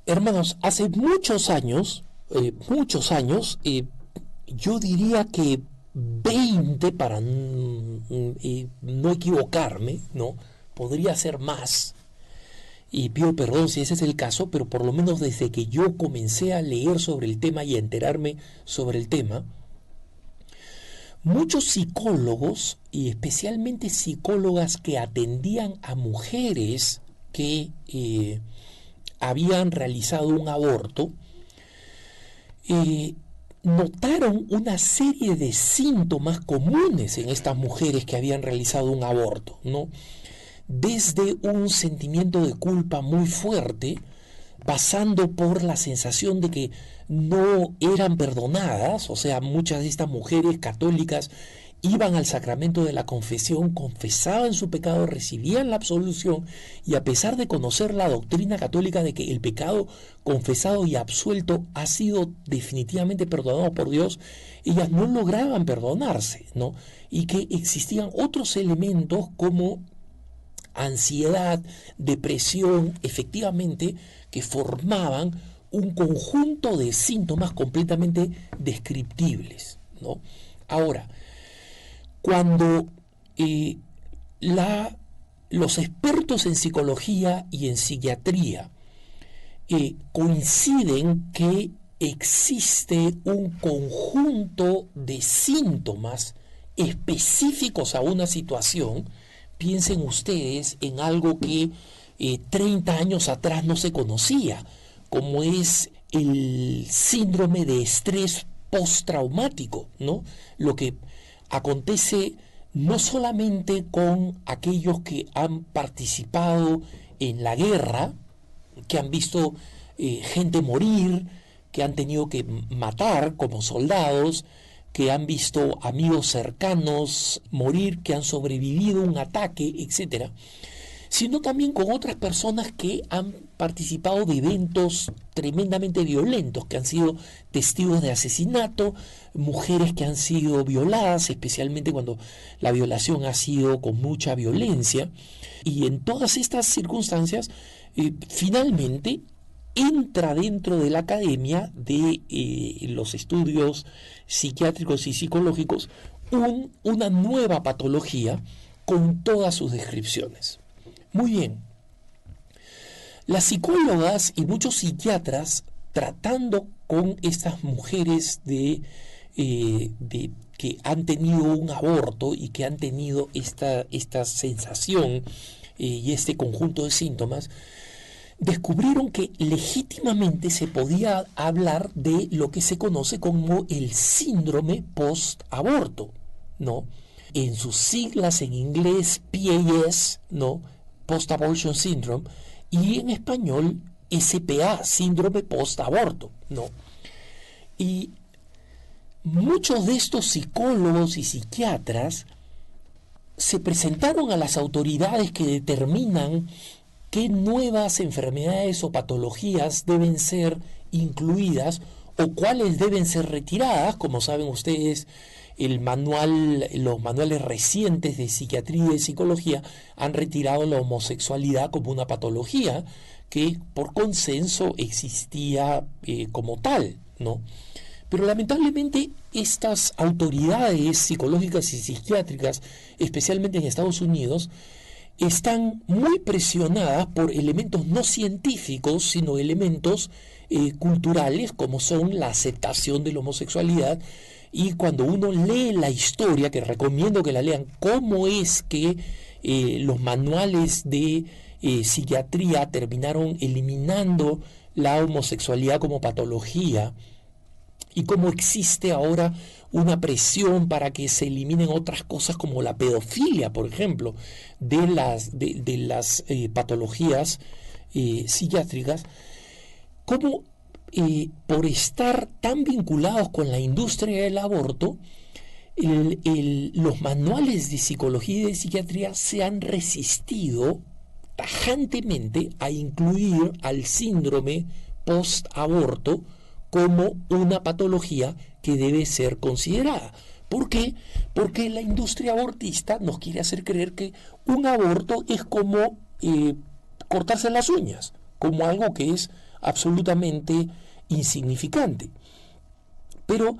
Hermanos, hace muchos años, yo diría que 20 para no equivocarme, ¿no? Podría ser más, y pido perdón si ese es el caso, pero por lo menos desde que yo comencé a leer sobre el tema y a enterarme sobre el tema, muchos psicólogos, y especialmente psicólogas que atendían a mujeres que habían realizado un aborto, eh, notaron una serie de síntomas comunes en estas mujeres que habían realizado un aborto, ¿no? Desde un sentimiento de culpa muy fuerte, pasando por la sensación de que no eran perdonadas, o sea, muchas de estas mujeres católicas iban al sacramento de la confesión, confesaban su pecado, recibían la absolución, y a pesar de conocer la doctrina católica de que el pecado confesado y absuelto ha sido definitivamente perdonado por Dios, ellas no lograban perdonarse, ¿no? Y que existían otros elementos como ansiedad, depresión, efectivamente, que formaban un conjunto de síntomas completamente descriptibles, ¿no? Ahora, cuando eh, la, los expertos en psicología y en psiquiatría coinciden que existe un conjunto de síntomas específicos a una situación, piensen ustedes en algo que 30 años atrás no se conocía, como es el síndrome de estrés postraumático, ¿no? Lo que acontece no solamente con aquellos que han participado en la guerra, que han visto gente morir, que han tenido que matar como soldados, que han visto amigos cercanos morir, que han sobrevivido a un ataque, etcétera, sino también con otras personas que han participado de eventos tremendamente violentos, que han sido testigos de asesinato, mujeres que han sido violadas, especialmente cuando la violación ha sido con mucha violencia. Y en todas estas circunstancias, finalmente entra dentro de la academia de los estudios psiquiátricos y psicológicos una nueva patología con todas sus descripciones. Muy bien, las psicólogas y muchos psiquiatras, tratando con estas mujeres que han tenido un aborto y que han tenido esta sensación y este conjunto de síntomas, descubrieron que legítimamente se podía hablar de lo que se conoce como el síndrome post-aborto, ¿no? En sus siglas en inglés, PAS, ¿no? Post-Abortion Syndrome, y en español, SPA, síndrome post-aborto, ¿no? Y muchos de estos psicólogos y psiquiatras se presentaron a las autoridades que determinan qué nuevas enfermedades o patologías deben ser incluidas o cuáles deben ser retiradas. Como saben ustedes, los manuales recientes de psiquiatría y psicología han retirado la homosexualidad como una patología que por consenso existía como tal, ¿no? Pero lamentablemente estas autoridades psicológicas y psiquiátricas, especialmente en Estados Unidos, están muy presionadas por elementos no científicos, sino elementos culturales, como son la aceptación de la homosexualidad. Y cuando uno lee la historia, que recomiendo que la lean, cómo es que los manuales de psiquiatría terminaron eliminando la homosexualidad como patología, y cómo existe ahora una presión para que se eliminen otras cosas como la pedofilia, por ejemplo, de las patologías psiquiátricas, cómo por estar tan vinculados con la industria del aborto, los manuales de psicología y de psiquiatría se han resistido tajantemente a incluir al síndrome post-aborto como una patología que debe ser considerada. ¿Por qué? Porque la industria abortista nos quiere hacer creer que un aborto es como cortarse las uñas, como algo que es absolutamente insignificante. Pero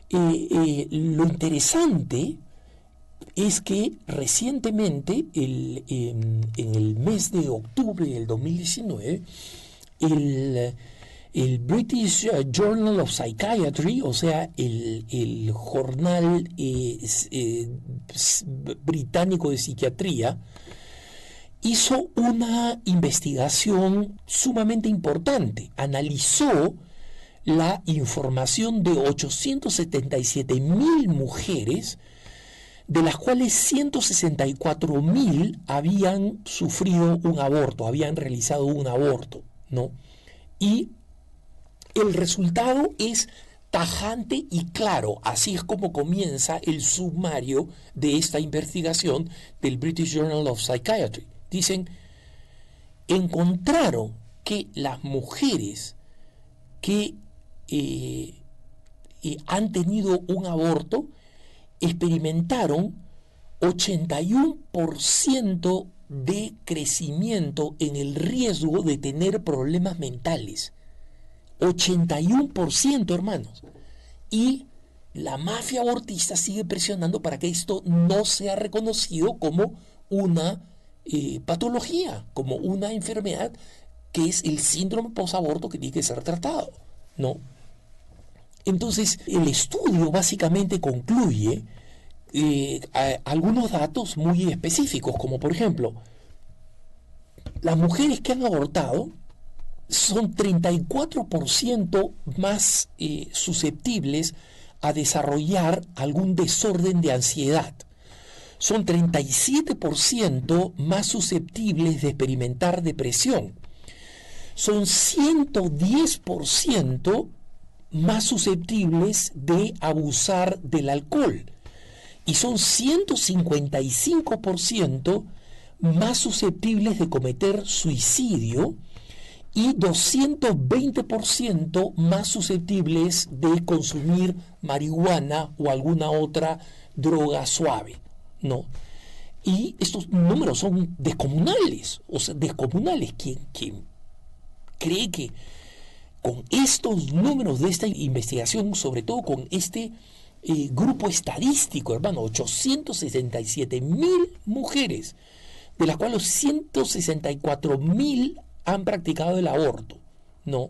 lo interesante es que recientemente, en el mes de octubre del 2019, el British Journal of Psychiatry, o sea, el jornal británico de psiquiatría, hizo una investigación sumamente importante. Analizó la información de 877.000 mujeres, de las cuales 164.000 habían sufrido un aborto, habían realizado un aborto, ¿no? Y el resultado es tajante y claro. Así es como comienza el sumario de esta investigación del British Journal of Psychiatry. Dicen, encontraron que las mujeres que han tenido un aborto experimentaron 81% de crecimiento en el riesgo de tener problemas mentales. 81%, hermanos. Y la mafia abortista sigue presionando para que esto no sea reconocido como una patología, como una enfermedad que es el síndrome posaborto que tiene que ser tratado, ¿no? Entonces, el estudio básicamente concluye algunos datos muy específicos, como por ejemplo, las mujeres que han abortado son 34% más susceptibles a desarrollar algún desorden de ansiedad. Son 37% más susceptibles de experimentar depresión. Son 110% más susceptibles de abusar del alcohol. Y son 155% más susceptibles de cometer suicidio y 220% más susceptibles de consumir marihuana o alguna otra droga suave, ¿no? Y estos números son descomunales, o sea, descomunales. ¿Quién cree que con estos números de esta investigación, sobre todo con este grupo estadístico, hermano, 867.000 mujeres, de las cuales 164.000 han practicado el aborto, ¿no?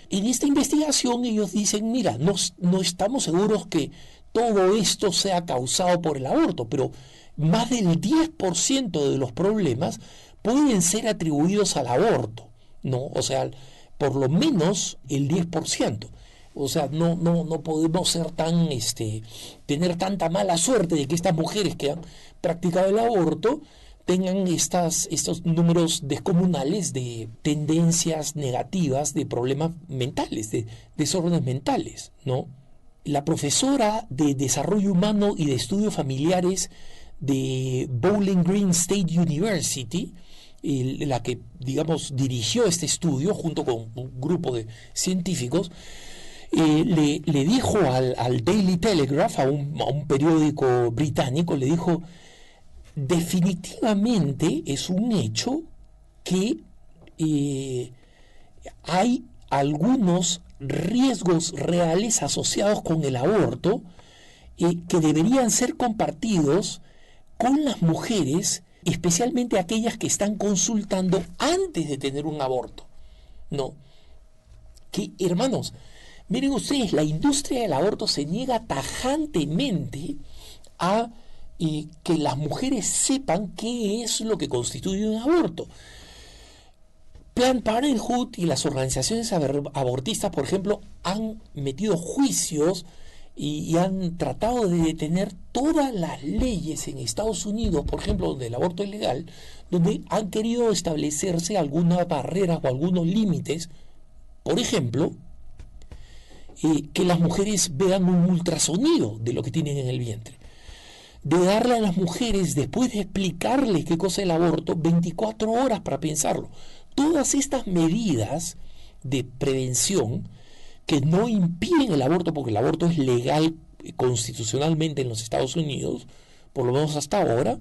En esta investigación ellos dicen, mira, no estamos seguros que todo esto sea causado por el aborto, pero más del 10% de los problemas pueden ser atribuidos al aborto, ¿no? O sea, por lo menos el 10%. O sea, no podemos ser tener tanta mala suerte de que estas mujeres que han practicado el aborto tengan estos números descomunales de tendencias negativas, de problemas mentales, de desórdenes mentales, ¿no? La profesora de Desarrollo Humano y de Estudios Familiares de Bowling Green State University, la que, digamos, dirigió este estudio junto con un grupo de científicos, le dijo al Daily Telegraph, a un periódico británico, le dijo, definitivamente es un hecho que hay algunos riesgos reales asociados con el aborto que deberían ser compartidos con las mujeres, especialmente aquellas que están consultando antes de tener un aborto, ¿no? Que, hermanos, miren ustedes, la industria del aborto se niega tajantemente a que las mujeres sepan qué es lo que constituye un aborto. Planned Parenthood y las organizaciones abortistas, por ejemplo, han metido juicios y han tratado de detener todas las leyes en Estados Unidos, por ejemplo, del aborto ilegal, donde han querido establecerse algunas barreras o algunos límites. Por ejemplo, que las mujeres vean un ultrasonido de lo que tienen en el vientre, de darle a las mujeres, después de explicarles qué cosa es el aborto, 24 horas para pensarlo. Todas estas medidas de prevención que no impiden el aborto, porque el aborto es legal constitucionalmente en los Estados Unidos, por lo menos hasta ahora,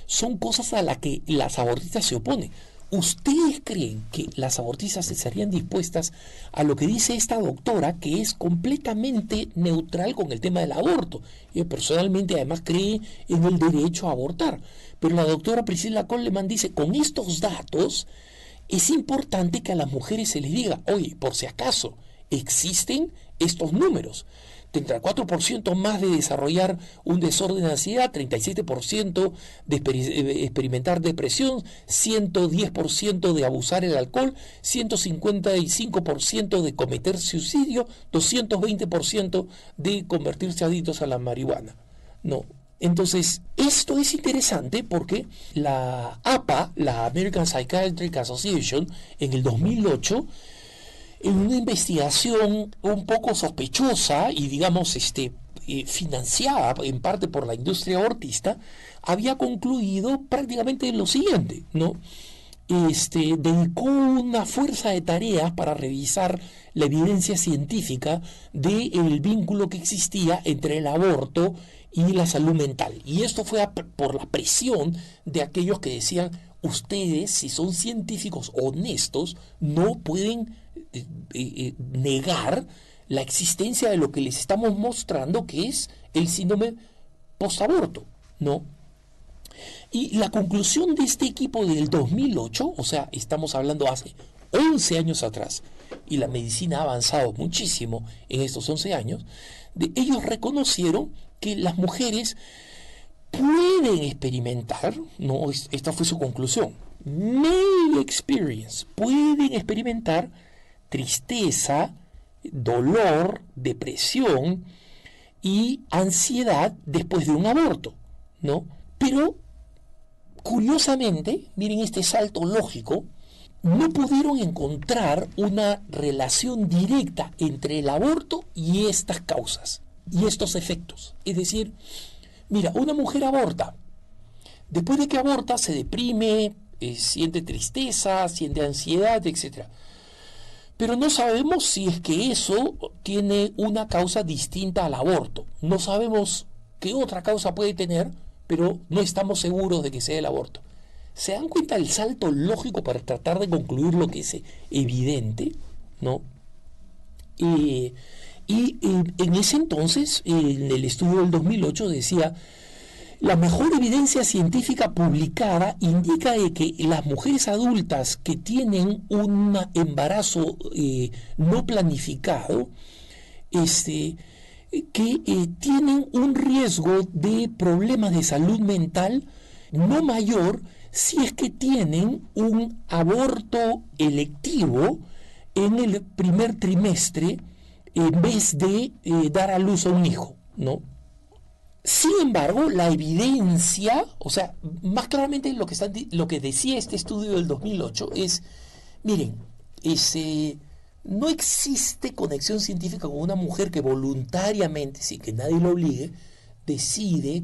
son cosas a las que las abortistas se oponen. ¿Ustedes creen que las abortistas estarían dispuestas a lo que dice esta doctora, que es completamente neutral con el tema del aborto? Ella personalmente además cree en el derecho a abortar. Pero la doctora Priscilla Coleman dice, con estos datos es importante que a las mujeres se les diga, oye, por si acaso, existen estos números. 34% más de desarrollar un desorden de ansiedad, 37% de experimentar depresión, 110% de abusar el alcohol, 155% de cometer suicidio, 220% de convertirse adictos a la marihuana. No. Entonces, esto es interesante porque la APA, la American Psychiatric Association, en el 2008, en una investigación un poco sospechosa y digamos financiada en parte por la industria abortista, había concluido prácticamente lo siguiente, ¿no? Dedicó una fuerza de tareas para revisar la evidencia científica del vínculo que existía entre el aborto y la salud mental. Y esto fue por la presión de aquellos que decían, ustedes, si son científicos honestos, no pueden negar la existencia de lo que les estamos mostrando, que es el síndrome postaborto, ¿no? Y la conclusión de este equipo del 2008, o sea, estamos hablando hace 11 años atrás, y la medicina ha avanzado muchísimo en estos 11 años, ellos reconocieron que las mujeres pueden experimentar, ¿no? Esta fue su conclusión, may experience, pueden experimentar tristeza, dolor, depresión y ansiedad después de un aborto, ¿no? Pero, curiosamente, miren este salto lógico, no pudieron encontrar una relación directa entre el aborto y estas causas, y estos efectos. Es decir, mira, una mujer aborta, después de que aborta se deprime, siente tristeza, siente ansiedad, etc. Pero no sabemos si es que eso tiene una causa distinta al aborto. No sabemos qué otra causa puede tener, pero no estamos seguros de que sea el aborto. ¿Se dan cuenta del salto lógico para tratar de concluir lo que es evidente? ¿No? Y en ese entonces, en el estudio del 2008 decía, la mejor evidencia científica publicada indica de que las mujeres adultas que tienen un embarazo no planificado, tienen un riesgo de problemas de salud mental no mayor si es que tienen un aborto electivo en el primer trimestre en vez de dar a luz a un hijo, ¿no? Sin embargo, la evidencia, o sea, más claramente lo que decía este estudio del 2008 es, miren, no existe conexión científica con una mujer que voluntariamente, sin que nadie lo obligue, decide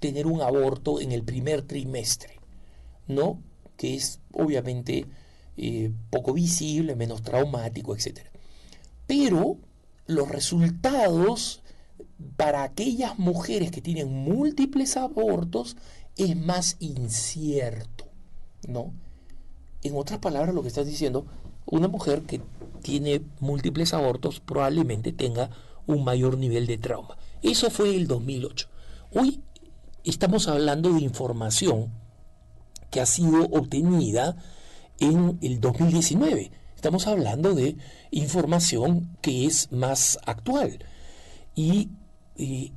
tener un aborto en el primer trimestre, ¿no? Que es obviamente poco visible, menos traumático, etc. Pero los resultados para aquellas mujeres que tienen múltiples abortos es más incierto, ¿no? En otras palabras, lo que estás diciendo, una mujer que tiene múltiples abortos probablemente tenga un mayor nivel de trauma. Eso fue el 2008. Hoy estamos hablando de información que ha sido obtenida en el 2019. Estamos hablando de información que es más actual. Y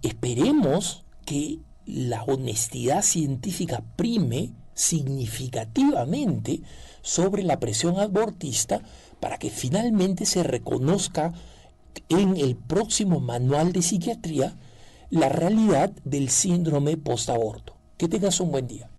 esperemos que la honestidad científica prime significativamente sobre la presión abortista para que finalmente se reconozca en el próximo manual de psiquiatría la realidad del síndrome postaborto. Que tengas un buen día.